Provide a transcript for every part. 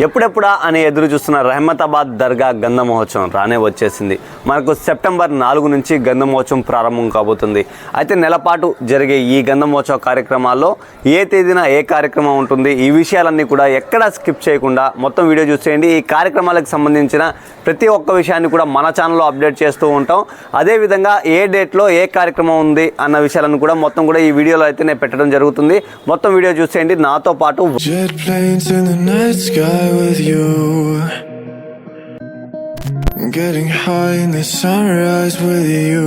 ఎప్పుడెప్పుడా అని ఎదురు చూస్తున్న రహమతాబాద్ దర్గా గంధ మహోత్సవం రానే వచ్చేసింది. మనకు సెప్టెంబర్ 4 నుంచి గంధ మహోత్సవం ప్రారంభం కాబోతుంది. అయితే నెలపాటు జరిగే ఈ గంధ మహోత్సవ కార్యక్రమాల్లో ఏ తేదీన ఏ కార్యక్రమం ఉంటుంది, ఈ విషయాలన్నీ కూడా ఎక్కడా స్కిప్ చేయకుండా మొత్తం వీడియో చూసేయండి. ఈ కార్యక్రమాలకు సంబంధించిన ప్రతి ఒక్క విషయాన్ని కూడా మన ఛానల్లో అప్డేట్ చేస్తూ ఉంటాం. అదేవిధంగా ఏ డేట్లో ఏ కార్యక్రమం ఉంది అన్న విషయాలను కూడా మొత్తం కూడా ఈ వీడియోలో అయితే నేను పెట్టడం జరుగుతుంది. మొత్తం వీడియో చూసేయండి. నాతో పాటు with you, getting high in the sunrise with you,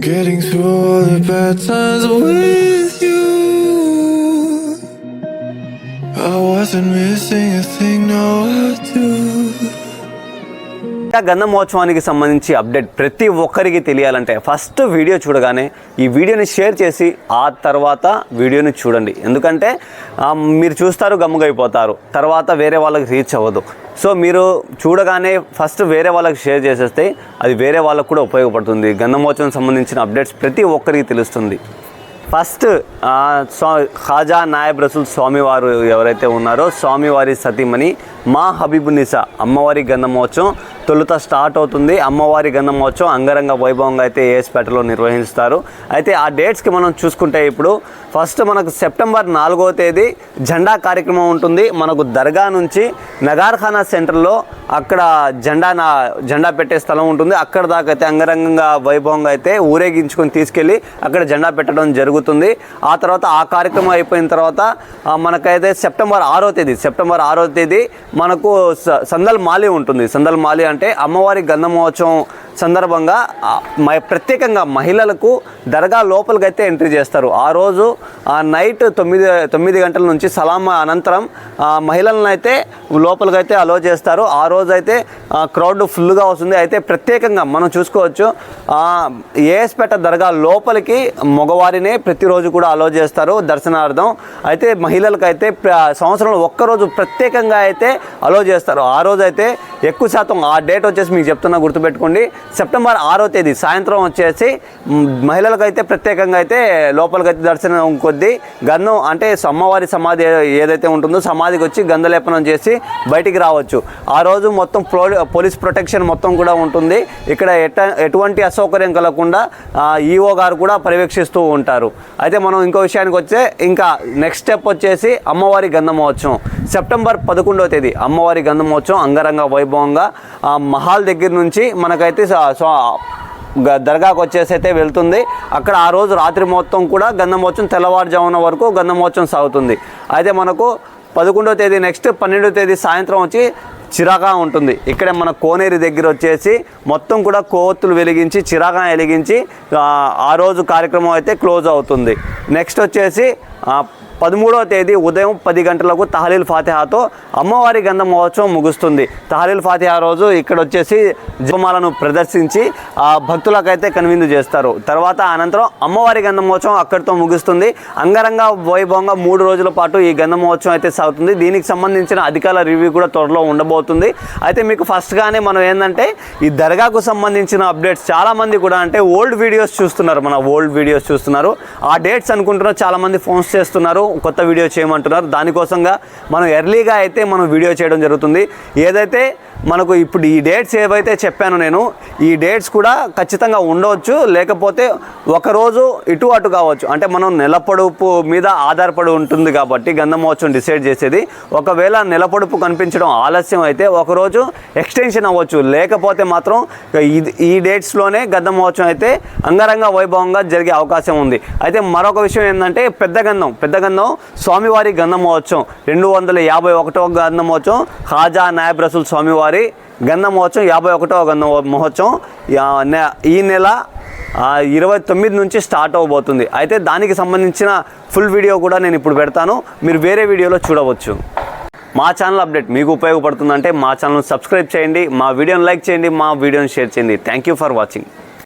getting through all the bad times with you. I wasn't missing a thing, now I do. గంధ మహోత్సవానికి సంబంధించి అప్డేట్ ప్రతి ఒక్కరికి తెలియాలంటే ఫస్ట్ వీడియో చూడగానే ఈ వీడియోని షేర్ చేసి ఆ తర్వాత వీడియోని చూడండి. ఎందుకంటే మీరు చూస్తారు, గమ్ముగైపోతారు, తర్వాత వేరే వాళ్ళకి రీచ్ అవ్వదు. సో మీరు చూడగానే ఫస్ట్ వేరే వాళ్ళకి షేర్ చేసేస్తే అది వేరే వాళ్ళకు కూడా ఉపయోగపడుతుంది. గంధ మహోత్సవం సంబంధించిన అప్డేట్స్ ప్రతి ఒక్కరికి తెలుస్తుంది. ఫస్ట్ ఖాజా నాయబ్ రసూల్ స్వామివారు ఎవరైతే ఉన్నారో స్వామివారి సతీమణి మా హబీబునిసా అమ్మవారి గంధ మహోత్సవం తొలుత స్టార్ట్ అవుతుంది. అమ్మవారి గంధ మహోత్సవం అంగరంగ వైభవంగా అయితే ఏఎస్పేటలో నిర్వహిస్తారు. అయితే ఆ డేట్స్కి మనం చూసుకుంటే ఇప్పుడు ఫస్ట్ మనకు సెప్టెంబర్ 4వ తేదీ జెండా కార్యక్రమం ఉంటుంది. మనకు దర్గా నుంచి నగార్ఖానా సెంటర్లో అక్కడ జెండా పెట్టే స్థలం ఉంటుంది. అక్కడ దాకా అయితే అంగరంగంగా వైభవంగా అయితే ఊరేగించుకొని తీసుకెళ్ళి అక్కడ జెండా పెట్టడం జరుగుతుంది. ఆ తర్వాత ఆ కార్యక్రమం అయిపోయిన తర్వాత మనకైతే సెప్టెంబర్ 6వ తేదీ మనకు సందల్ మాలి ఉంటుంది. సందల్ మాలి అంటే అమ్మవారి గంధ మహోత్సవం సందర్భంగా ప్రత్యేకంగా మహిళలకు దర్గా లోపలికి అయితే ఎంట్రీ చేస్తారు. ఆ రోజు నైట్ 9 గంటల నుంచి సలామా అనంతరం మహిళలను అయితే లోపలికి అయితే అలో చేస్తారు. ఆ రోజు అయితే క్రౌడ్ ఫుల్గా వస్తుంది. అయితే ప్రత్యేకంగా మనం చూసుకోవచ్చు ఏఎస్పేట దర్గా లోపలికి మగవారినే ప్రతిరోజు కూడా అలో చేస్తారు దర్శనార్థం. అయితే మహిళలకు అయితే సంవత్సరంలో ఒక్కరోజు ప్రత్యేకంగా అయితే అలో చేస్తారు. ఆ రోజు అయితే ఎక్కువ శాతం ఆ డేట్ వచ్చేసి మీకు చెప్తున్నా, గుర్తుపెట్టుకోండి. సెప్టెంబర్ 6వ తేదీ సాయంత్రం వచ్చేసి మహిళలకు అయితే ప్రత్యేకంగా అయితే లోపలికైతే దర్శనం కొద్దీ గంధం అంటే అమ్మవారి సమాధి ఏదైతే ఉంటుందో సమాధికి వచ్చి గంధలేపనం చేసి బయటికి రావచ్చు. ఆ రోజు మొత్తం పోలీస్ ప్రొటెక్షన్ మొత్తం కూడా ఉంటుంది. ఇక్కడ ఎటువంటి అసౌకర్యం కలగకుండా ఈఓ గారు కూడా పర్యవేక్షిస్తూ ఉంటారు. అయితే మనం ఇంకో విషయానికి వచ్చే ఇంకా నెక్స్ట్ స్టెప్ వచ్చేసి అమ్మవారి గంధ మహోత్సవం సెప్టెంబర్ 11వ తేదీ అమ్మవారి గంధ మహోత్సవం అంగరంగ వైభవంగా మహాల్ దగ్గర నుంచి మనకైతే దర్గాకు వచ్చేసి అయితే వెళ్తుంది. అక్కడ ఆ రోజు రాత్రి మొత్తం కూడా గంధ మహోత్సవం తెల్లవారుజామున వరకు గంధ మహోత్సవం సాగుతుంది. అయితే మనకు 11వ తేదీ నెక్స్ట్ 12వ తేదీ సాయంత్రం వచ్చి చిరాగా ఉంటుంది. ఇక్కడే మన కోనేరు దగ్గర వచ్చేసి మొత్తం కూడా కొవ్వొత్తులు వెలిగించి చిరాగా వెలిగించి ఆ రోజు కార్యక్రమం అయితే క్లోజ్ అవుతుంది. నెక్స్ట్ వచ్చేసి 13వ తేదీ ఉదయం 10 గంటలకు తహలీల్ ఫాతిహాతో అమ్మవారి గంధ మహోత్సవం ముగుస్తుంది. తహలీల్ ఫాతిహా రోజు ఇక్కడ వచ్చేసి జపమాలను ప్రదర్శించి భక్తులకైతే కనువిందు చేస్తారు. తర్వాత అనంతరం అమ్మవారి గంధ మహోత్సవం అక్కడితో ముగుస్తుంది. అంగరంగ వైభవంగా 3 రోజుల పాటు ఈ గంధ మహోత్సవం అయితే సాగుతుంది. దీనికి సంబంధించిన అధికారుల రివ్యూ కూడా త్వరలో ఉండబోతుంది. అయితే మీకు ఫస్ట్గానే మనం ఏంటంటే ఈ దర్గాకు సంబంధించిన అప్డేట్స్ చాలామంది కూడా అంటే ఓల్డ్ వీడియోస్ చూస్తున్నారు. ఆ డేట్స్ అనుకుంటున్నారు, చాలామంది ఫోన్స్ చేస్తున్నారు, కొత్త వీడియో చేయమంటున్నారు. దానికోసంగా మనం ఎర్లీగా అయితే మనం వీడియో చేయడం జరుగుతుంది. ఏదైతే మనకు ఇప్పుడు ఈ డేట్స్ ఏవైతే చెప్పానో నేను ఈ డేట్స్ కూడా ఖచ్చితంగా ఉండవచ్చు, లేకపోతే ఒకరోజు ఇటు అటు కావచ్చు. అంటే మనం నెలపొడుపు మీద ఆధారపడి ఉంటుంది కాబట్టి గంధ మహోత్సవం డిసైడ్ చేసేది. ఒకవేళ నెలపొడుపు కనిపించడం ఆలస్యం అయితే ఒకరోజు ఎక్స్టెన్షన్ అవ్వచ్చు, లేకపోతే మాత్రం ఈ డేట్స్లోనే గంధ మహోత్సవం అయితే అంగరంగ వైభవంగా జరిగే అవకాశం ఉంది. అయితే మరొక విషయం ఏంటంటే పెద్ద గంధం స్వామివారి గంధ మహోత్సవం 251వ గంధ మహోత్సవం ఖాజా నాయబ్ రసూల్ స్వామివారి గంధ మహోత్సవం 51వ గంధ మహోత్సవం ఈ నెల 29 నుంచి స్టార్ట్ అవబోతుంది. అయితే దానికి సంబంధించిన ఫుల్ వీడియో కూడా నేను ఇప్పుడు పెడతాను, మీరు వేరే వీడియోలో చూడవచ్చు. మా ఛానల్ అప్డేట్ మీకు ఉపయోగపడుతుందంటే మా ఛానల్ సబ్స్క్రైబ్ చేయండి, మా వీడియోని లైక్ చేయండి, మా వీడియోని షేర్ చేయండి. Thank you for watching.